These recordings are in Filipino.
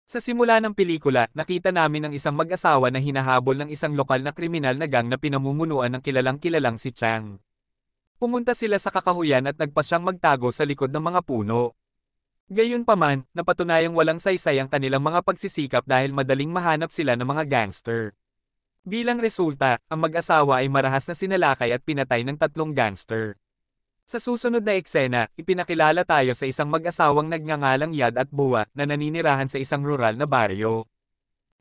Sa simula ng pelikula, nakita namin ang isang mag-asawa na hinahabol ng isang lokal na kriminal na gang na pinamumunuan ng kilalang-kilalang si Chang. Pumunta sila sa kakahuyan at nagpa siyang magtago sa likod ng mga puno. Gayunpaman, napatunayang walang saysay ang kanilang mga pagsisikap dahil madaling mahanap sila ng mga gangster. Bilang resulta, ang mag-asawa ay marahas na sinalakay at pinatay ng 3 gangster. Sa susunod na eksena, ipinakilala tayo sa isang mag-asawang nagngangalang Yad at Buwa na naninirahan sa isang rural na baryo.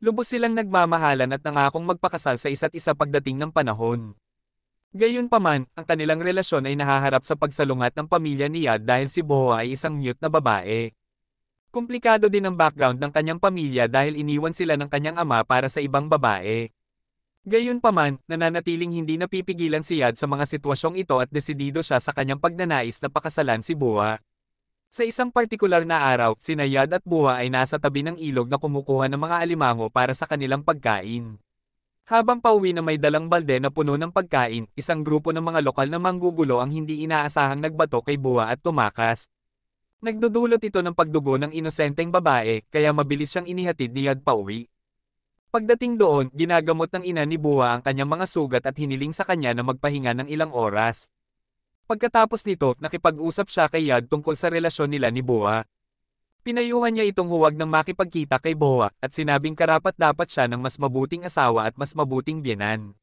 Lubos silang nagmamahalan at nangakong magpakasal sa isa't isa pagdating ng panahon. Gayunpaman, ang kanilang relasyon ay nahaharap sa pagsalungat ng pamilya ni Yad dahil si Buwa ay isang mute na babae. Komplikado din ang background ng kanyang pamilya dahil iniwan sila ng kanyang ama para sa ibang babae. Gayunpaman, nananatiling hindi napipigilan si Yad sa mga sitwasyong ito at desidido siya sa kanyang pagnanais na pakasalan si Buwa. Sa isang partikular na araw, sina Yad at Buwa ay nasa tabi ng ilog na kumukuha ng mga alimango para sa kanilang pagkain. Habang pauwi na may dalang balde na puno ng pagkain, isang grupo ng mga lokal na manggugulo ang hindi inaasahang nagbato kay Buwa at tumakas. Nagdudulot ito ng pagdugo ng inosenteng babae, kaya mabilis siyang inihatid ni Yad pauwi. Pagdating doon, ginagamot ng ina ni Buwa ang kanyang mga sugat at hiniling sa kanya na magpahinga ng ilang oras. Pagkatapos nito, nakipag-usap siya kay Yad tungkol sa relasyon nila ni Buwa. Pinayuhan niya itong huwag nang makipagkita kay Buwa at sinabing karapat-dapat siya ng mas mabuting asawa at mas mabuting biyenan.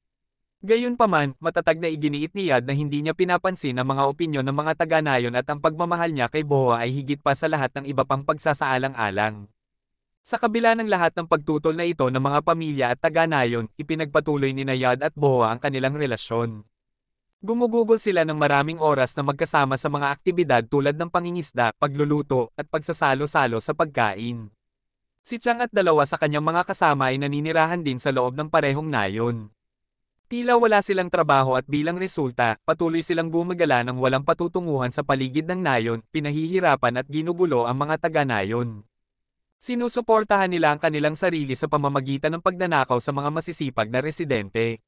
Gayunpaman, matatag na iginiit ni Yad na hindi niya pinapansin ang mga opinyon ng mga taga-nayon at ang pagmamahal niya kay Buwa ay higit pa sa lahat ng iba pang pagsasaalang-alang. Sa kabila ng lahat ng pagtutol na ito ng mga pamilya at taga-nayon, ipinagpatuloy ni Yad at Buwa ang kanilang relasyon. Gumugugol sila ng maraming oras na magkasama sa mga aktibidad tulad ng pangingisda, pagluluto, at pagsasalo-salo sa pagkain. Si Chang at dalawa sa kanyang mga kasama ay naninirahan din sa loob ng parehong nayon. Tila wala silang trabaho at bilang resulta, patuloy silang gumagala ng walang patutunguhan sa paligid ng nayon, pinahihirapan at ginugulo ang mga taga-nayon. Sinusuportahan nila ang kanilang sarili sa pamamagitan ng pagnanakaw sa mga masisipag na residente.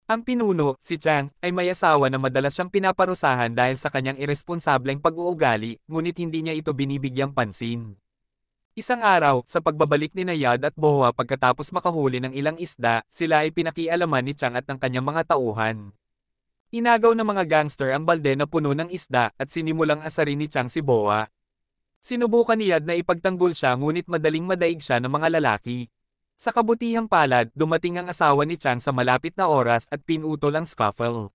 Ang pinuno, si Chang, ay may asawa na madalas siyang pinaparusahan dahil sa kanyang iresponsableng pag-uugali, ngunit hindi niya ito binibigyang pansin. Isang araw, sa pagbabalik ni Yad at Buwa pagkatapos makahuli ng ilang isda, sila ay pinakialaman ni Chang at ng kanyang mga tauhan. Inagaw ng mga gangster ang balde na puno ng isda at sinimulang asarin ni Chang si Buwa. Sinubukan ni Yad na ipagtanggol siya ngunit madaling madaig siya ng mga lalaki. Sa kabutihang palad, dumating ang asawa ni Chang sa malapit na oras at pinutol ang scuffle.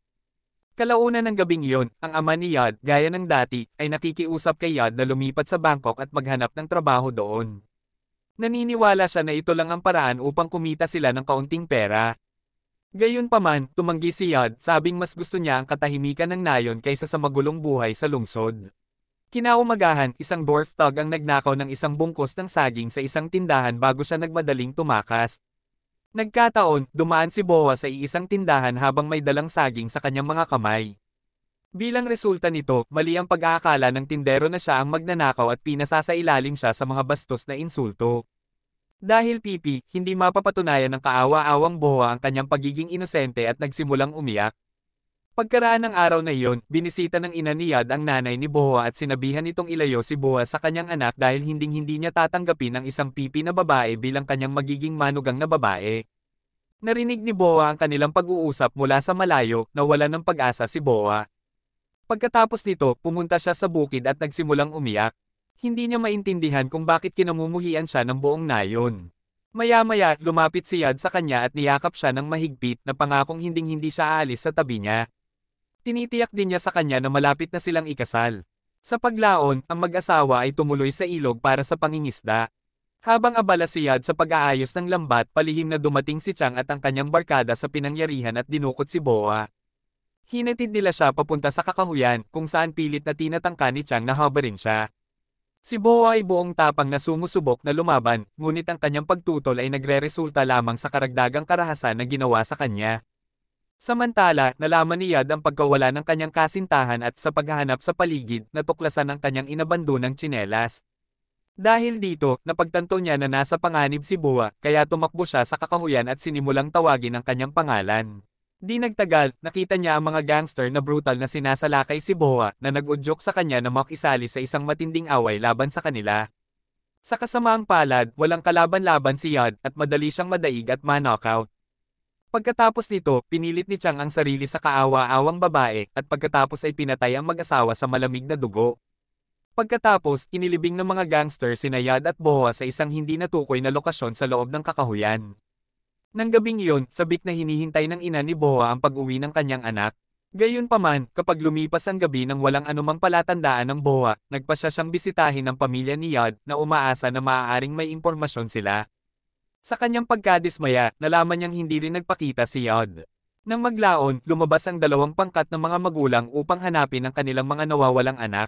Kalaunan ng gabing iyon, ang ama ni Yad, gaya ng dati, ay nakikiusap kay Yad na lumipat sa Bangkok at maghanap ng trabaho doon. Naniniwala siya na ito lang ang paraan upang kumita sila ng kaunting pera. Gayunpaman, tumanggi si Yad, sabing mas gusto niya ang katahimikan ng nayon kaysa sa magulong buhay sa lungsod. Kinaumagahan, isang dwarf thug ang nagnakaw ng isang bungkos ng saging sa isang tindahan bago siya nagmadaling tumakas. Nagkataon, dumaan si Buwa sa iisang tindahan habang may dalang saging sa kanyang mga kamay. Bilang resulta nito, mali ang pag-aakala ng tindero na siya ang magnanakaw at pinasasailalim siya sa mga bastos na insulto. Dahil pipi, hindi mapapatunayan ng kaawa-awang Buwa ang kanyang pagiging inosente at nagsimulang umiyak. Pagkaraan ng araw na iyon, binisita ng ina ni Yad ang nanay ni Buwa at sinabihan itong ilayo si Buwa sa kanyang anak dahil hinding-hindi niya tatanggapin ang isang pipi na babae bilang kanyang magiging manugang na babae. Narinig ni Buwa ang kanilang pag-uusap mula sa malayo na wala ng pag-asa si Buwa. Pagkatapos nito, pumunta siya sa bukid at nagsimulang umiyak. Hindi niya maintindihan kung bakit kinamumuhian siya ng buong nayon. Maya-maya, lumapit si Yad sa kanya at niyakap siya ng mahigpit na pangakong hinding-hindi siya aalis sa tabi niya. Tinitiyak din niya sa kanya na malapit na silang ikasal. Sa paglaon, ang mag-asawa ay tumuloy sa ilog para sa pangingisda. Habang abala si Yad sa pag-aayos ng lambat, palihim na dumating si Chang at ang kanyang barkada sa pinangyarihan at dinukot si Buwa. Hinatid nila siya papunta sa kakahuyan, kung saan pilit na tinatangka ni Chang na habarin siya. Si Buwa ay buong tapang na sumusubok na lumaban, ngunit ang kanyang pagtutol ay nagre-resulta lamang sa karagdagang karahasan na ginawa sa kanya. Samantala, nalaman ni Yad ang pagkawala ng kanyang kasintahan at sa paghahanap sa paligid, natuklasan ang kanyang inabandonang tsinelas. Dahil dito, napagtanto niya na nasa panganib si Buwa, kaya tumakbo siya sa kakahuyan at sinimulang tawagin ang kanyang pangalan. Di nagtagal, nakita niya ang mga gangster na brutal na sinasalakay si Buwa na nag-udyok sa kanya na makisali sa isang matinding away laban sa kanila. Sa kasamaang palad, walang kalaban-laban si Yod at madali siyang madaig at ma-knockout. Pagkatapos nito, pinilit ni Chang ang sarili sa kaawa-awang babae at pagkatapos ay pinatay ang mag-asawa sa malamig na dugo. Pagkatapos, inilibing ng mga gangster sina Yod at Boa sa isang hindi natukoy na lokasyon sa loob ng kakahuyan. Nang gabing iyon, sabik na hinihintay ng ina ni Boa ang pag-uwi ng kanyang anak. Gayunpaman, kapag lumipas ang gabi nang walang anumang palatandaan ng Boa, nagpasya siyang bisitahin ng pamilya ni Yod na umaasa na maaaring may impormasyon sila. Sa kanyang pagkadismaya, nalaman niyang hindi rin nagpakita si Yod. Nang maglaon, lumabas ang dalawang pangkat ng mga magulang upang hanapin ang kanilang mga nawawalang anak.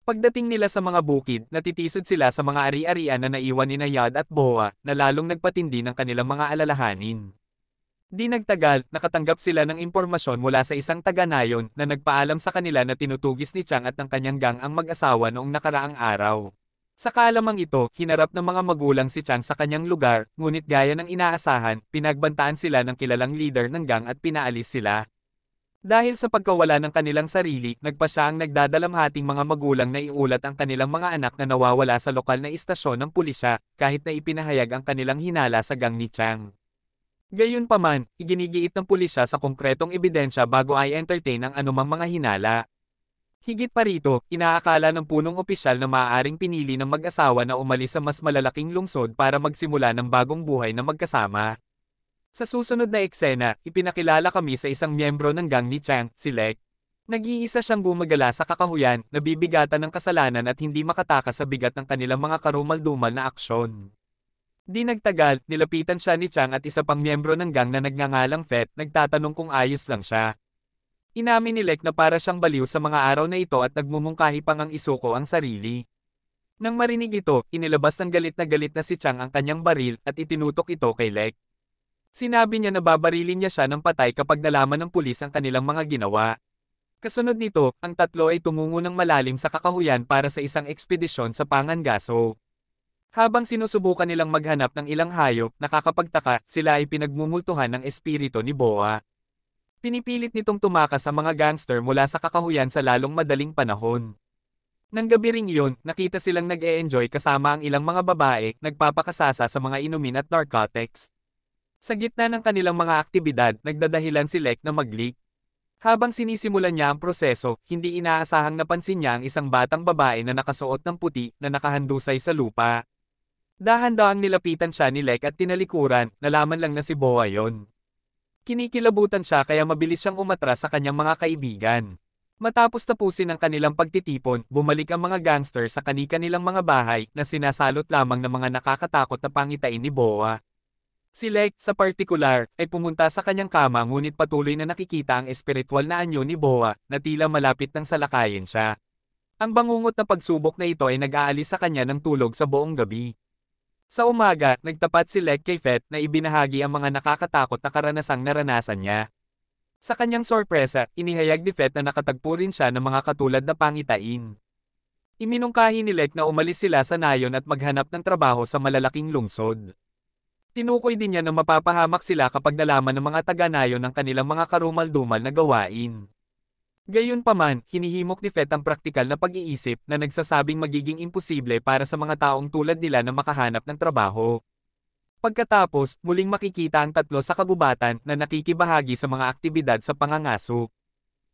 Pagdating nila sa mga bukid, natitisod sila sa mga ari-arian na naiwan ni Yod at Boa, na lalong nagpatindi ng kanilang mga alalahanin. Di nagtagal, nakatanggap sila ng impormasyon mula sa isang taga-nayon na nagpaalam sa kanila na tinutugis ni Chang at ng kanyang gang ang mag-asawa noong nakaraang araw. Sa kaalamang ito, hinarap ng mga magulang si Chang sa kanyang lugar, ngunit gaya ng inaasahan, pinagbantaan sila ng kilalang leader ng gang at pinaalis sila. Dahil sa pagkawala ng kanilang sarili, nagpasya ang nagdadalamhating mga magulang na iulat ang kanilang mga anak na nawawala sa lokal na istasyon ng pulisya, kahit na ipinahayag ang kanilang hinala sa gang ni Chang. Gayunpaman, iginigiit ng pulisya sa konkretong ebidensya bago ay entertain ang anumang mga hinala. Higit pa rito, inaakala ng punong opisyal na maaaring pinili ng mag-asawa na umalis sa mas malalaking lungsod para magsimula ng bagong buhay na magkasama. Sa susunod na eksena, ipinakilala kami sa isang miyembro ng gang ni Chang, si Lek. Nag-iisa siyang gumagala sa kakahuyan, nabibigatan ng kasalanan at hindi makatakas sa bigat ng kanilang mga karumal-dumal na aksyon. Di nagtagal, nilapitan siya ni Chang at isa pang miyembro ng gang na nagngangalang Fet, nagtatanong kung ayos lang siya. Inamin ni Lek na para siyang baliw sa mga araw na ito at nagmumungkahi pang ang isuko ang sarili. Nang marinig ito, inilabas ng galit na si Chang ang kanyang baril at itinutok ito kay Lek. Sinabi niya na babarilin niya siya ng patay kapag nalaman ng pulis ang kanilang mga ginawa. Kasunod nito, ang tatlo ay tumungo ng malalim sa kakahuyan para sa isang ekspedisyon sa Pangangaso. Habang sinusubukan nilang maghanap ng ilang hayop, nakakapagtaka, sila ay pinagmumultuhan ng espiritu ni Boa. Pinipilit nitong tumakas sa mga gangster mula sa kakahuyan sa lalong madaling panahon. Nang gabi ring iyon, nakita silang nag-e-enjoy kasama ang ilang mga babae, nagpapakasasa sa mga inumin at narcotics. Sa gitna ng kanilang mga aktibidad, nagdadahilan si Lek na mag-leak. Habang sinisimulan niya ang proseso, hindi inaasahang napansin niya ang isang batang babae na nakasuot ng puti na nakahandusay sa lupa. Dahan-dahang nilapitan siya ni Lek at tinalikuran, nalaman lang na si Boa yon. Kinikilabutan siya kaya mabilis siyang umatras sa kanyang mga kaibigan. Matapos tapusin ang kanilang pagtitipon, bumalik ang mga gangster sa kani-kanilang mga bahay na sinasalot lamang ng mga nakakatakot na pangitain ni Boa. Si Lek, sa partikular, ay pumunta sa kanyang kama ngunit patuloy na nakikita ang espiritual na anyo ni Boa na tila malapit nang salakayin siya. Ang bangungot na pagsubok na ito ay nag-aalis sa kanya ng tulog sa buong gabi. Sa umaga, nagtapat si Lek kay Fet na ibinahagi ang mga nakakatakot na karanasang naranasan niya. Sa kanyang sorpresa, inihayag ni Fet na nakatagpo rin siya ng mga katulad na pangitain. Iminungkahi ni Lek na umalis sila sa nayon at maghanap ng trabaho sa malalaking lungsod. Tinukoy din niya na mapapahamak sila kapag nalaman ng mga taga-nayon ng kanilang mga karumal-dumal na gawain. Gayunpaman, hinihimok ni Fet ang praktikal na pag-iisip na nagsasabing magiging imposible para sa mga taong tulad nila na makahanap ng trabaho. Pagkatapos, muling makikita ang tatlo sa kagubatan na nakikibahagi sa mga aktibidad sa pangangaso.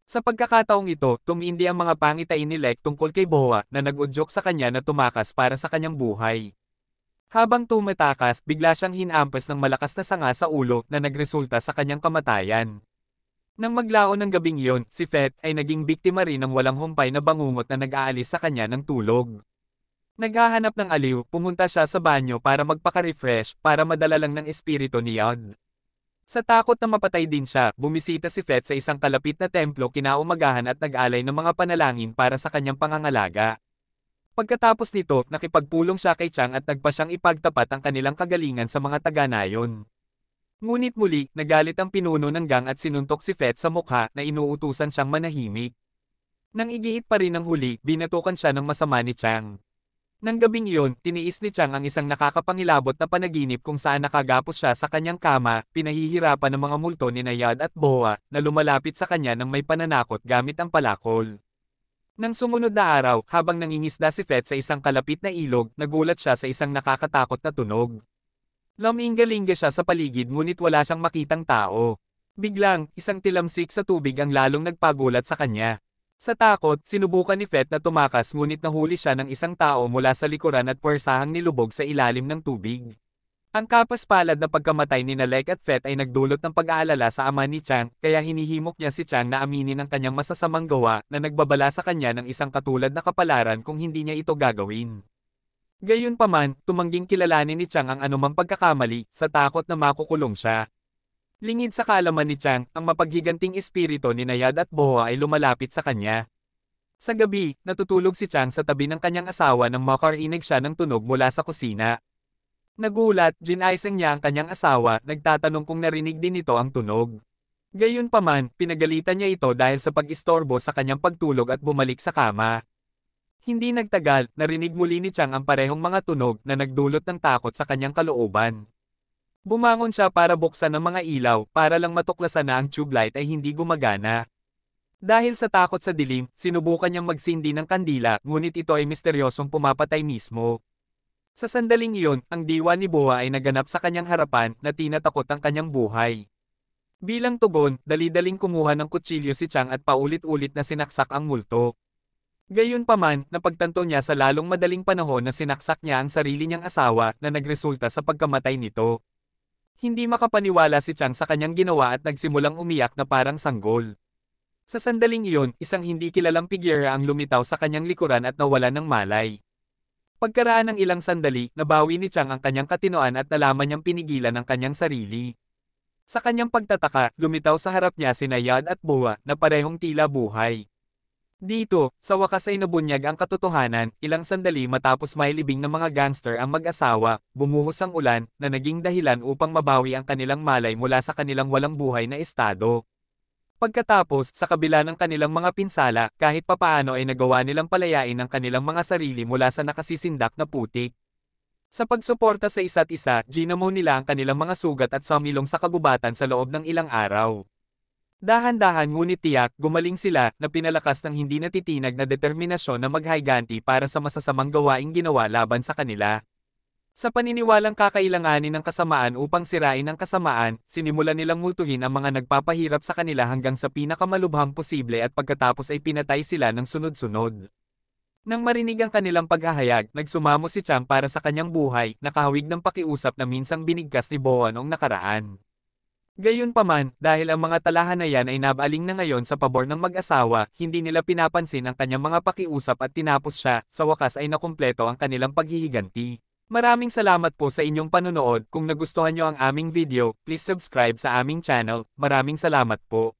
Sa pagkakataong ito, tumindi ang mga pangitain ni Lek tungkol kay Boa na nag-udyok sa kanya na tumakas para sa kanyang buhay. Habang tumatakas, bigla siyang hinampas ng malakas na sanga sa ulo na nagresulta sa kanyang kamatayan. Nang maglaon ng gabing iyon, si Fet ay naging biktima rin ng walang humpay na bangungot na nag-aalis sa kanya ng tulog. Naghahanap ng aliw, pumunta siya sa banyo para magpaka-refresh para madala lang ng espiritu ni Yod. Sa takot na mapatay din siya, bumisita si Fet sa isang kalapit na templo kinaumagahan at nag-alay ng mga panalangin para sa kanyang pangangalaga. Pagkatapos nito, nakipagpulong siya kay Chang at nagpa siyang ipagtapat ang kanilang kagalingan sa mga taga-nayon. Ngunit muli, nagalit ang pinuno ng gang at sinuntok si Fet sa mukha na inuutusan siyang manahimik. Nang igiit pa rin ang huli, binatukan siya ng masama ni Chang. Nang gabing iyon, tiniis ni Chang ang isang nakakapangilabot na panaginip kung saan nakagapos siya sa kanyang kama, pinahihirapan ng mga multo ni Yod at Boa, na lumalapit sa kanya ng may pananakot gamit ang palakol. Nang sumunod na araw, habang nangingisda si Fet sa isang kalapit na ilog, nagulat siya sa isang nakakatakot na tunog. Lamingga-lingga siya sa paligid ngunit wala siyang makitang tao. Biglang, isang tilamsik sa tubig ang lalong nagpagulat sa kanya. Sa takot, sinubukan ni Fet na tumakas ngunit nahuli siya ng isang tao mula sa likuran at puwersahang nilubog sa ilalim ng tubig. Ang kapaspalad na pagkamatay ni Lek at Fet ay nagdulot ng pag-aalala sa ama ni Chang, kaya hinihimok niya si Chang na aminin ang kanyang masasamang gawa na nagbabala sa kanya ng isang katulad na kapalaran kung hindi niya ito gagawin. Gayunpaman, tumangging kilalanin ni Chang ang anumang pagkakamali, sa takot na makukulong siya. Lingid sa kaalaman ni Chang, ang mapaghiganting espiritu ni Yad at Boa ay lumalapit sa kanya. Sa gabi, natutulog si Chang sa tabi ng kanyang asawa nang makarinig siya ng tunog mula sa kusina. Nagulat, ginaisang niya ang kanyang asawa, nagtatanong kung narinig din nito ang tunog. Gayunpaman, pinagalitan niya ito dahil sa pag-istorbo sa kanyang pagtulog at bumalik sa kama. Hindi nagtagal, narinig muli ni Chang ang parehong mga tunog na nagdulot ng takot sa kanyang kalooban. Bumangon siya para buksan ang mga ilaw, para lang matuklasan na ang tube light ay hindi gumagana. Dahil sa takot sa dilim, sinubukan niyang magsindi ng kandila, ngunit ito ay misteryosong pumapatay mismo. Sa sandaling iyon, ang diwa ni Boa ay naganap sa kanyang harapan na tinatakot ang kanyang buhay. Bilang tugon, dali-daling kumuha ng kutsilyo si Chang at paulit-ulit na sinaksak ang multo. Gayunpaman, napagtanto niya sa lalong madaling panahon na sinaksak niya ang sarili niyang asawa na nagresulta sa pagkamatay nito. Hindi makapaniwala si Chang sa kanyang ginawa at nagsimulang umiyak na parang sanggol. Sa sandaling iyon, isang hindi kilalang figura ang lumitaw sa kanyang likuran at nawalan ng malay. Pagkaraan ng ilang sandali, nabawi ni Chang ang kanyang katinoan at nalaman niyang pinigilan ang kanyang sarili. Sa kanyang pagtataka, lumitaw sa harap niya sina Yad at Boa na parehong tila buhay. Dito, sa wakas ay nabunyag ang katotohanan, ilang sandali matapos mailibing ng mga gangster ang mag-asawa, bumuhos ang ulan na naging dahilan upang mabawi ang kanilang malay mula sa kanilang walang buhay na estado. Pagkatapos, sa kabila ng kanilang mga pinsala, kahit papaano ay nagawa nilang palayain ang kanilang mga sarili mula sa nakasisindak na putik. Sa pagsuporta sa isa't isa, ginamo nila ang kanilang mga sugat at sumilong sa kagubatan sa loob ng ilang araw. Dahan-dahan ngunit tiyak, gumaling sila na pinalakas ng hindi natitinag na determinasyon na maghayganti para sa masasamang gawaing ginawa laban sa kanila. Sa paniniwalang kakailanganin ng kasamaan upang sirain ang kasamaan, sinimulan nilang multuhin ang mga nagpapahirap sa kanila hanggang sa pinakamalubhang posible at pagkatapos ay pinatay sila ng sunod-sunod. Nang marinig ang kanilang paghahayag, nagsumamo si Chang para sa kanyang buhay, nakahawig ng pakiusap na minsang binigkas ni Boa noong nakaraan. Gayunpaman, dahil ang mga talahan na yan ay nabaling na ngayon sa pabor ng mag-asawa, hindi nila pinapansin ang kanyang mga pakiusap at tinapos siya, sa wakas ay nakumpleto ang kanilang paghihiganti. Maraming salamat po sa inyong panunood. Kung nagustuhan nyo ang aming video, please subscribe sa aming channel. Maraming salamat po.